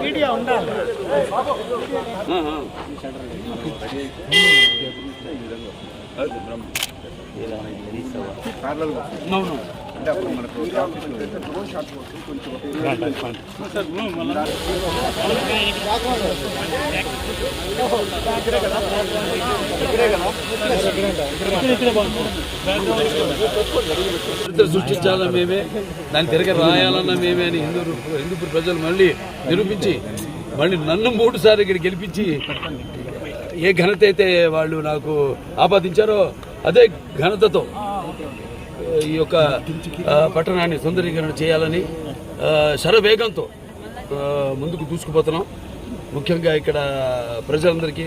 Media ఉండాలి. అంటే అప్పుడు మనకు కొంచెం సృష్టించాలన్నా మేమే, దాన్ని తిరగ రాయాలన్నా మేమే అని హిందూపూర్ ప్రజలు మళ్ళీ నిరూపించి మళ్ళీ నన్ను 3 సార్లు ఇక్కడ గెలిపించి ఏ ఘనత అయితే వాళ్ళు నాకు ఆపాదించారో అదే ఘనతతో ఈ యొక్క పట్టణాన్ని సుందరీకరణ చేయాలని శరవేగంతో ముందుకు దూసుకుపోతున్నాం. ముఖ్యంగా ఇక్కడ ప్రజలందరికీ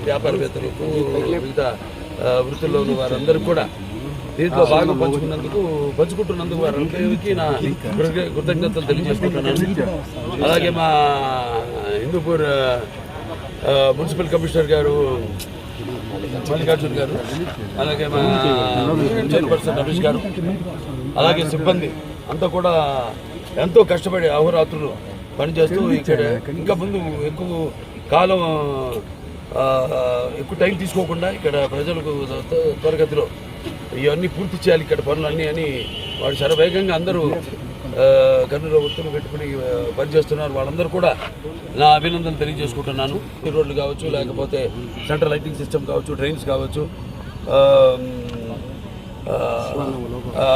వ్యాపారవేత్తలకు మిగతా వృత్తుల్లో ఉన్న వారందరికీ కూడా దీంట్లో భాగం పంచుకుంటున్నందుకు వారందరికీ నా కృతజ్ఞతలు తెలియజేసుకుంటున్నాను. అలాగే మా హిందూపూర్ మున్సిపల్ కమిషనర్ గారు మల్లికార్జున్ గారు, అలాగే మా చైర్పర్సన్ రమేష్ గారు, అలాగే సిబ్బంది అంతా కూడా ఎంతో కష్టపడి అహోరాత్రులు పనిచేస్తూ ఇక్కడ ఇంకా ముందు ఎక్కువ కాలం ఎక్కువ టైం తీసుకోకుండా ఇక్కడ ప్రజలకు త్వరగతిలో ఇవన్నీ పూర్తి చేయాలి ఇక్కడ పనులన్నీ అని వాడు శరవేగంగా అందరూ గన్నులో ఒత్తులు పెట్టుకుని పనిచేస్తున్నారు. వాళ్ళందరూ కూడా నా అభినందనలు తెలియజేసుకుంటున్నాను. ఈ రోడ్లు కావచ్చు, లేకపోతే సెంట్రల్ లైటింగ్ సిస్టమ్ కావచ్చు, డ్రైన్స్ కావచ్చు,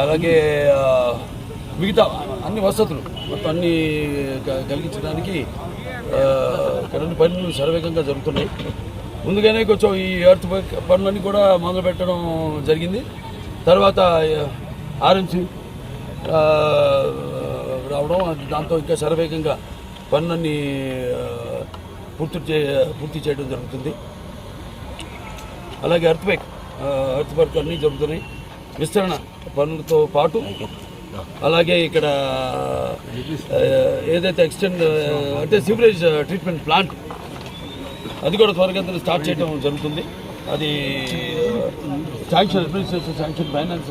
అలాగే మిగతా అన్ని వసతులు మొత్తం అన్నీ కలిగించడానికి కరెంటు పనులు శరవేగంగా జరుగుతున్నాయి. ముందుగానే కొంచెం ఈ ఎర్త్ పనులన్నీ కూడా మొదలు పెట్టడం జరిగింది. తర్వాత ఆర్ఎంసీ రావడం, దాంతో ఇంకా శరవేగంగా పనులన్నీ పూర్తి చేయడం జరుగుతుంది. అలాగే ఎర్త్ వర్క్ అన్నీ జరుగుతున్నాయి. విస్తరణ పనులతో పాటు అలాగే ఇక్కడ ఏదైతే ఎక్స్టెండ్ అంటే సివరేజ్ ట్రీట్మెంట్ ప్లాంట్ అది కూడా త్వరగా స్టార్ట్ చేయడం జరుగుతుంది. అది శాంక్షన్ అడ్మినిస్ట్రేషన్ శాంక్షన్ ఫైనాన్స్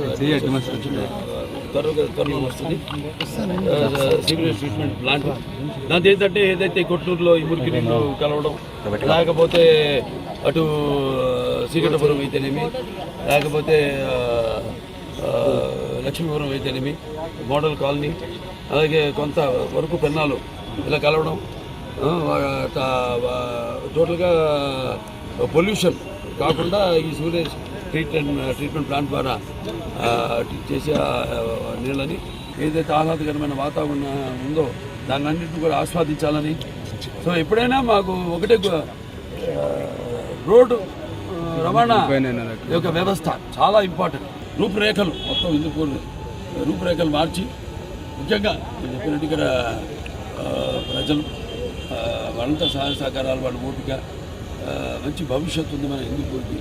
త్వరగా వస్తుంది. సివరేజ్ ట్రీట్మెంట్ ప్లాంట్ దాని ఏంటంటే ఏదైతే కొట్టూరులో ఈ మురికి నీళ్ళు కలవడం, లేకపోతే అటు శ్రీకఠపురం అయితేనేమి, లేకపోతే లక్ష్మీపురం అయితేనేమి, మోడల్ కాలనీ, అలాగే కొంత వరకు పెన్నాలు ఇలా కలవడం, టోటల్గా పొల్యూషన్ కాకుండా ఈ సూరేజ్ ట్రీట్మెంట్ ప్లాంట్ ద్వారా చేసే నీళ్ళని ఏదైతే ఆహ్లాదకరమైన వాతావరణం ఉందో దాన్ని అన్నింటిని కూడా ఆస్వాదించాలని. సో ఎప్పుడైనా మాకు ఒకటే రోడ్డు రవాణా యొక్క వ్యవస్థ చాలా ఇంపార్టెంట్. రూపురేఖలు మొత్తం హిందూపూర్ రూపురేఖలు మార్చి ముఖ్యంగా చెప్పినట్టు ఇక్కడ ప్రజలు వాళ్ళంతా సహాయ సహకారాలు, వాళ్ళ ఓపిక, మంచి భవిష్యత్తు ఉంది మన హిందూపూర్కి.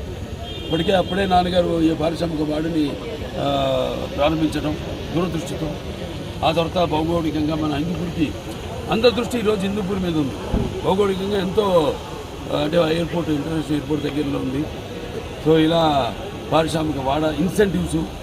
అప్పుడే నాన్నగారు ఈ పారిశ్రామిక వాడిని ప్రారంభించడం దూరదృష్టితో. ఆ తర్వాత భౌగోళికంగా మన హిందూపూర్కి అందరి దృష్టి ఈరోజు హిందూపూర్ మీద ఉంది. భౌగోళికంగా ఎంతో అంటే ఎయిర్పోర్ట్, ఇంటర్నేషనల్ ఎయిర్పోర్ట్ దగ్గరలో ఉంది. సో ఇలా పారిశ్రామిక వాడ ఇన్సెంటివ్స్